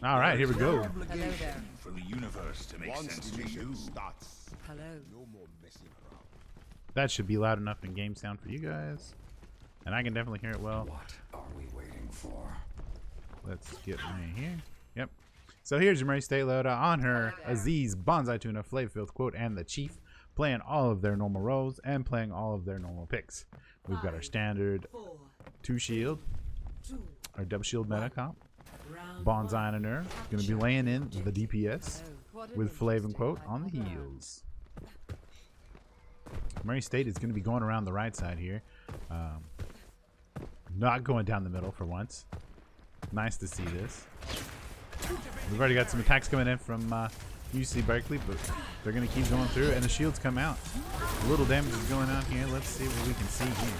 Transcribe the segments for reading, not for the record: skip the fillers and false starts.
All right, here we go. Hello there. For the universe to make sense to you. Hello. No more messing around. That should be loud enough in game sound for you guys. And I can definitely hear it well. What are we waiting for? Let's get right here. Yep. So here's your Murray State loadout on her. Aziz, Bonsai Tuna, Flavfilth Quote, and the Chief playing all of their normal roles and playing all of their normal picks. We've got our standard 2 shield, our double shield meta comp. Bonsai and her going to be laying in the DPS with Flav and Quote on the heels. Murray State is going to be going around the right side here. Not going down the middle for once. Nice to see this. We've already got some attacks coming in from UC Berkeley, but they're going to keep going through, and the shields come out. A little damage is going on here. Let's see what we can see here.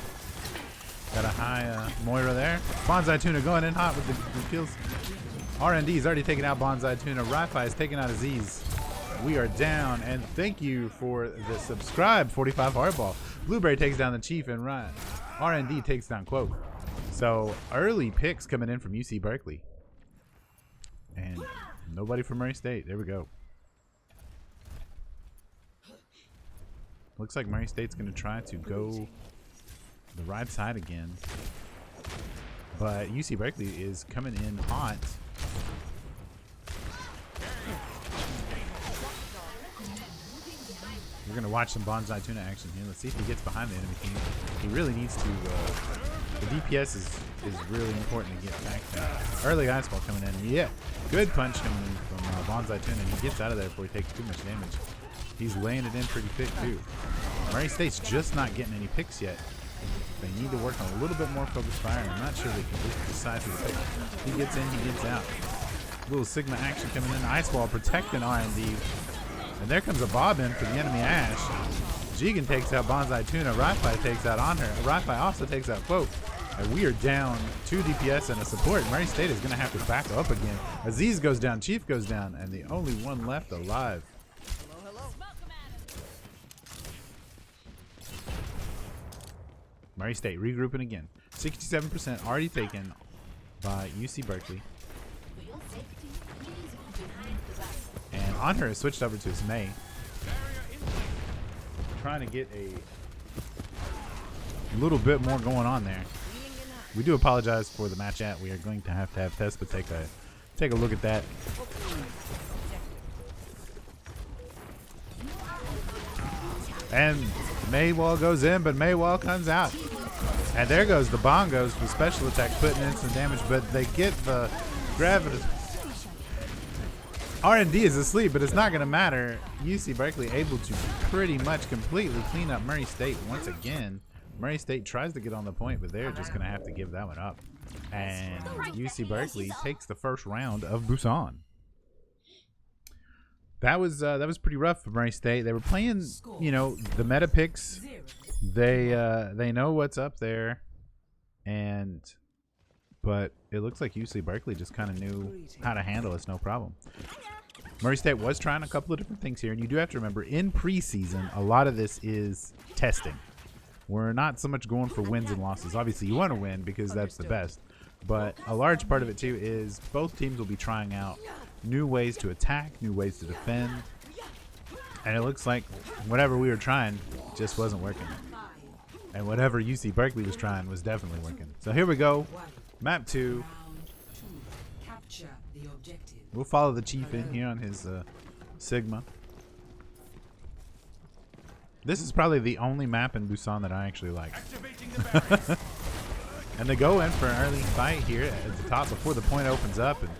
Got a high Moira there. Bonsai Tuna going in hot with the kills. R&D's already taken out Bonsai Tuna. Wi-Fi is taking out Aziz. We are down, and thank you for the subscribe, 45 Hardball. Blueberry takes down the Chief, and R&D takes down Quote. So early picks coming in from UC Berkeley. And nobody from Murray State. There we go. Looks like Murray State's going to try to go the right side again. But UC Berkeley is coming in hot. We're going to watch some Bonsai Tuna action here. Let's see if he gets behind the enemy team. He really needs to... the DPS is really important to get back there. Early ice ball coming in. Yeah, good punch coming in from Bonsai Tuna. He gets out of there before he takes too much damage. He's laying it in pretty thick too. Murray State's just not getting any picks yet. They need to work on a little bit more focused fire. I'm not sure they can just decide who to pick. He gets in, he gets out. Little Sigma action coming in. Ice ball protecting R&D. And there comes a bob in for the enemy Ash. Jigen takes out Bonsai Tuna. Wi-Fi takes out on her. Wi-Fi also takes out Quote. And we are down 2 DPS and a support. Murray State is going to have to back up again. Aziz goes down. Chief goes down. And the only one left alive. Murray State regrouping again. 67% already taken by UC Berkeley. And on her is switched over to his May. Trying to get a little bit more going on there. We do apologize for the match chat. We are going to have Tespa take a look at that. And Maywall goes in, but Maywall comes out. And there goes the bongos for special attack, putting in some damage, but they get the gravity. R&D is asleep, but it's not going to matter. UC Berkeley able to pretty much completely clean up Murray State once again. Murray State tries to get on the point, but they're just going to have to give that one up. And UC Berkeley takes the first round of Busan. That was pretty rough for Murray State. They were playing, you know, the meta picks. They know what's up there, but it looks like UC Berkeley just kind of knew how to handle us, no problem. Murray State was trying a couple of different things here, and you do have to remember, in preseason, a lot of this is testing. We're not so much going for wins and losses. Obviously, you want to win because that's the best, but a large part of it too is both teams will be trying out new ways to attack, new ways to defend, and it looks like whatever we were trying just wasn't working. And whatever UC Berkeley was trying was definitely working. So here we go. Map 2. We'll follow the Chief in here on his Sigma. This is probably the only map in Busan that I actually like. And they go in for an early fight here at the top before the point opens up. And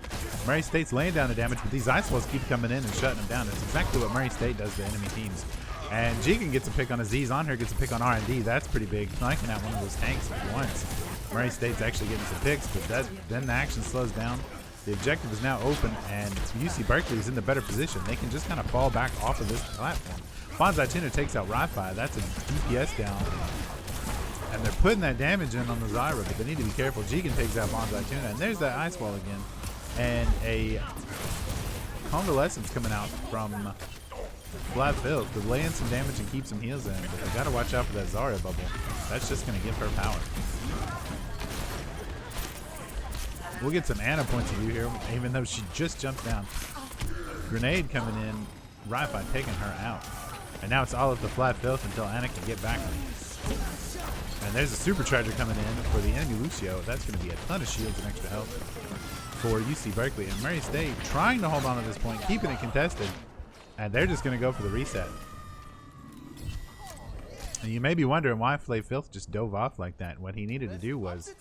Murray State's laying down the damage, but these ice walls keep coming in and shutting them down. It's exactly what Murray State does to enemy teams. And Jigen gets a pick on Aziz. On her gets a pick on R&D. That's pretty big. Flanking out one of those tanks at once. Murray State's actually getting some picks, but then the action slows down. The objective is now open, and UC Berkeley is in the better position. They can just kind of fall back off of this platform. Bonsai Tuna takes out Wi-Fi. That's a DPS down. And they're putting that damage in on the Zyra, but they need to be careful. Jigen takes out Bonsai Tuna, and there's that ice wall again. And a Convalescence coming out from Flat Field to lay in some damage and keep some heals in. But they got to watch out for that Zarya bubble. That's just going to give her power. We'll get some Anna points of view here, even though she just jumped down. Grenade coming in, Wi-Fi taking her out. And now it's all of the flat filth until Anna can get back. And there's a supercharger coming in for the enemy Lucio. That's going to be a ton of shields and extra health for UC Berkeley. And Murray State trying to hold on to this point, keeping it contested. And they're just going to go for the reset. And you may be wondering why Flay Filth just dove off like that. What he needed to do was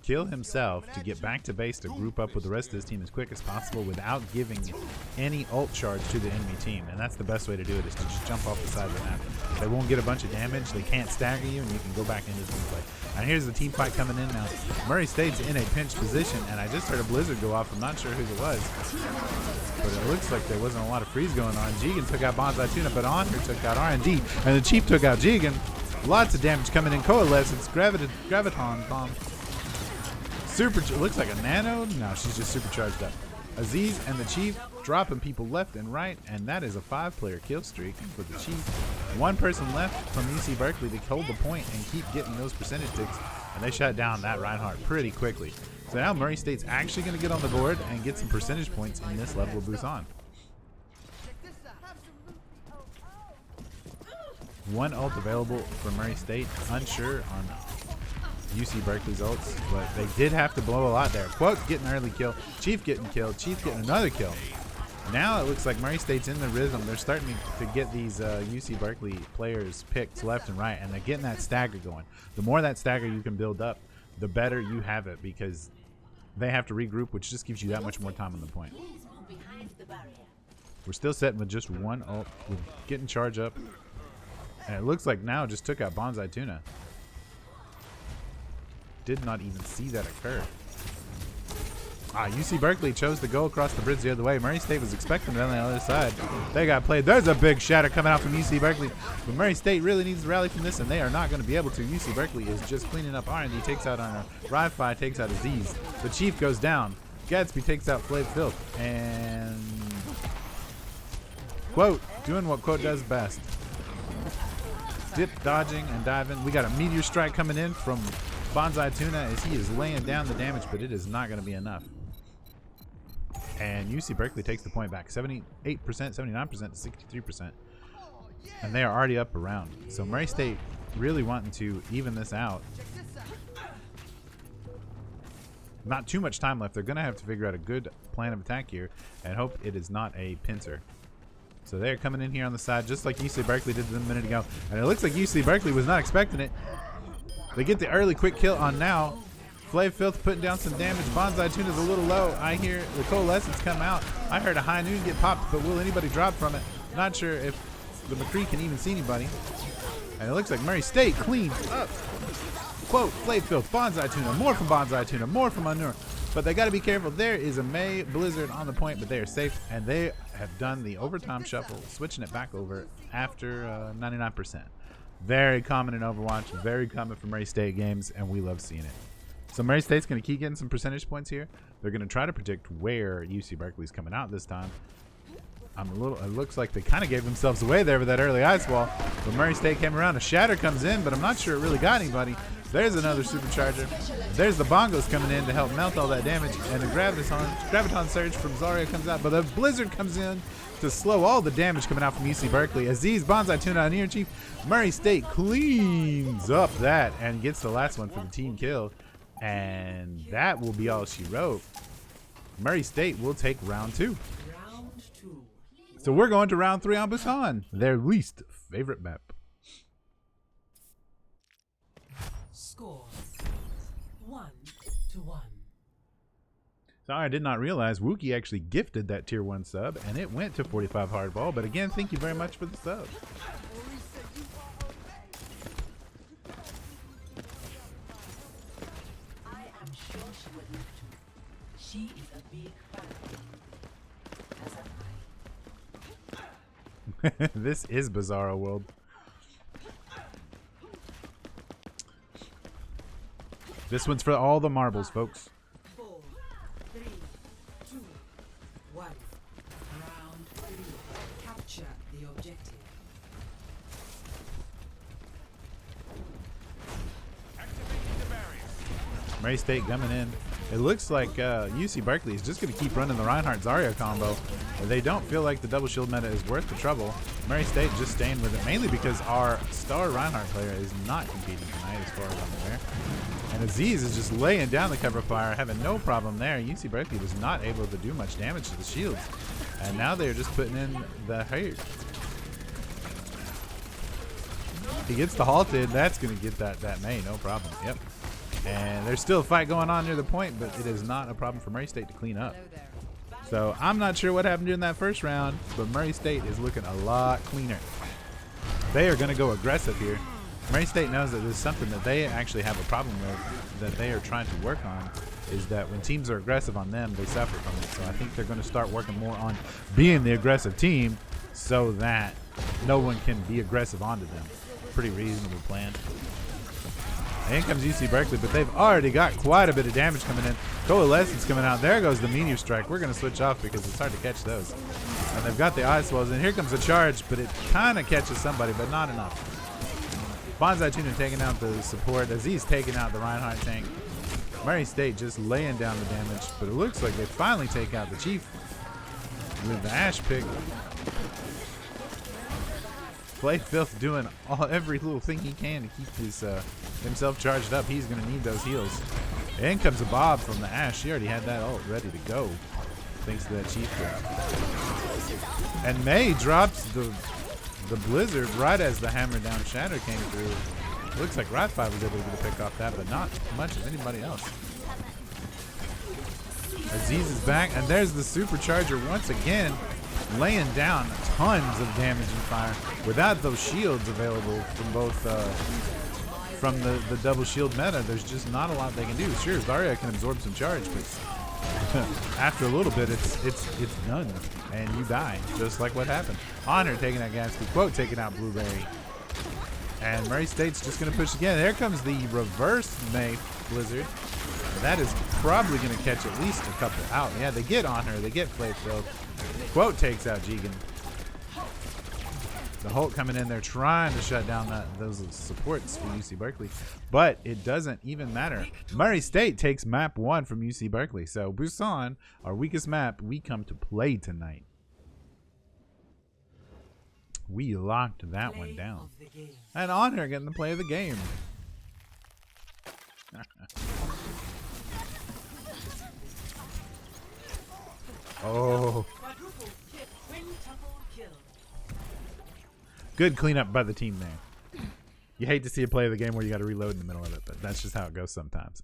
kill himself to get back to base to group up with the rest of his team as quick as possible without giving any ult charge to the enemy team. And that's the best way to do it, is to just jump off the side of the map. They won't get a bunch of damage, they can't stagger you, and you can go back into the team play. And here's the team fight coming in now. Murray State's in a pinch position, and I just heard a blizzard go off. I'm not sure who it was, but it looks like there wasn't a lot of freeze going on. Jigen took out Bonsai Tuna, but Honor took out R&D, and the Chief took out Jigen. Lots of damage coming in. Coalescence, Graviton Bomb. Looks like a nano. No, she's just supercharged up. Aziz and the Chief dropping people left and right, and that is a 5-player kill streak for the Chief. One person left from UC Berkeley to hold the point and keep getting those percentage ticks, and they shut down that Reinhardt pretty quickly. So now Murray State's actually going to get on the board and get some percentage points in this level of Busan. One ult available for Murray State. Unsure on UC Berkeley's ults, but they did have to blow a lot there. Quote getting an early kill, Chief getting killed, Chief getting another kill. Now it looks like Murray State's in the rhythm. They're starting to get these UC Berkeley players picked left and right, and they're getting that stagger going. The more that stagger you can build up, the better you have it, because they have to regroup, which just gives you that much more time on the point. We're still setting with just one ult. We're getting charge up, and it looks like now just took out Bonsai Tuna. Did not even see that occur. UC Berkeley chose to go across the bridge the other way. Murray State was expecting it on the other side. They got played. There's a big shatter coming out from UC Berkeley, but Murray State really needs to rally from this, and they are not going to be able to. UC Berkeley is just cleaning up R&D, takes out Honor. Wi-Fi takes out Aziz. The Chief goes down. Gatsby takes out Flay Filth, and Quote doing what Quote does best. Dip, dodging, and diving. We got a meteor strike coming in from Bonsai Tuna as he is laying down the damage, but it is not going to be enough. And UC Berkeley takes the point back, 78%, 79% to 63%. And they are already up around. So Murray State really wanting to even this out. Not too much time left. They're going to have to figure out a good plan of attack here and hope it is not a pincer. So they're coming in here on the side just like UC Berkeley did a minute ago. And it looks like UC Berkeley was not expecting it. They get the early quick kill on now. Flay Filth putting down some damage. Bonsai Tuna's a little low. I hear the Coalescence come out. I heard a High Noon get popped, but will anybody drop from it? Not sure if the McCree can even see anybody. And it looks like Murray State cleaned up. Quote, Flay Filth, Bonsai Tuna, more from Bonsai Tuna, more from Anur. But they got to be careful. There is a May Blizzard on the point, but they are safe. And they have done the overtime shuffle, switching it back over after 99%. Very common in Overwatch, very common for Murray State games, and we love seeing it. So Murray State's going to keep getting some percentage points here. They're going to try to predict where UC Berkeley's coming out this time. It looks like they kind of gave themselves away there with that early ice wall. But Murray State came around. A shatter comes in, but I'm not sure it really got anybody. There's another supercharger. There's the bongos coming in to help melt all that damage. And the graviton surge from Zarya comes out. But the blizzard comes in to slow all the damage coming out from UC Berkeley. Aziz, Bonsai Tuna, and Near Chief. Murray State cleans up that and gets the last one for the team kill. And that will be all she wrote. Murray State will take round 2. So we're going to round 3 on Busan, their least favorite map. Score 1-1. So I did not realize Wookie actually gifted that tier 1 sub, and it went to 45 hardball. But again, thank you very much for the sub. I am sure she would love to. She is a big fan. As am I. This is Bizarro World. This one's for all the marbles, folks. 4, 3, 2, 1. Round 3. Capture the objective. Murray State coming in. It looks like UC Berkeley is just going to keep running the Reinhardt-Zarya combo. They don't feel like the double shield meta is worth the trouble. Murray State just staying with it, mainly because our star Reinhardt player is not competing tonight as far as I'm aware. And Aziz is just laying down the cover fire, having no problem there. UC Berkeley was not able to do much damage to the shields. And now they're just putting in the hurt. He gets the halted. That's going to get that May, no problem. Yep. And there's still a fight going on near the point, but it is not a problem for Murray State to clean up. So I'm not sure what happened during that first round, but Murray State is looking a lot cleaner. They are going to go aggressive here. Murray State knows that there's something that they actually have a problem with that they are trying to work on, is that when teams are aggressive on them, they suffer from it. So I think they're going to start working more on being the aggressive team so that no one can be aggressive onto them. Pretty reasonable plan. In comes UC Berkeley, but they've already got quite a bit of damage coming in. Coalescence coming out. There goes the Meteor Strike. We're going to switch off because it's hard to catch those. And they've got the Ice Walls, and here comes the charge, but it kind of catches somebody, but not enough. Bonsai Tuna taking out the support. Aziz taking out the Reinhardt tank. Murray State just laying down the damage, but it looks like they finally take out the Chief with the Ash pick. Playfilth doing every little thing he can to keep his himself charged up. He's going to need those heals. In comes a Bob from the Ash. She already had that ult ready to go, thanks to that Chief pick. And May drops the Blizzard right as the Hammer Down Shatter came through. Looks like Rat5 was able to get a pick off that, but not much of anybody else. Aziz is back, and there's the Supercharger once again, laying down tons of damage and fire without those shields available from both from the double shield meta. There's just not a lot they can do. Sure, Zarya can absorb some charge, but after a little bit it's done and you die, just like what happened. Honor taking out Gatsby, Quote taking out Blueberry, and Murray State's just gonna push again. There comes the reverse May Blizzard. That is probably gonna catch at least a couple out. Yeah, they get Honor, they get Playfield. Quote takes out Jigen. The Hulk coming in there trying to shut down those supports for UC Berkeley, but it doesn't even matter. Murray State takes map 1 from UC Berkeley. So Busan, our weakest map, we come to play tonight. We locked that one down. And Honor getting the play of the game. Oh. Good cleanup by the team there. You hate to see a play of the game where you got to reload in the middle of it, but that's just how it goes sometimes.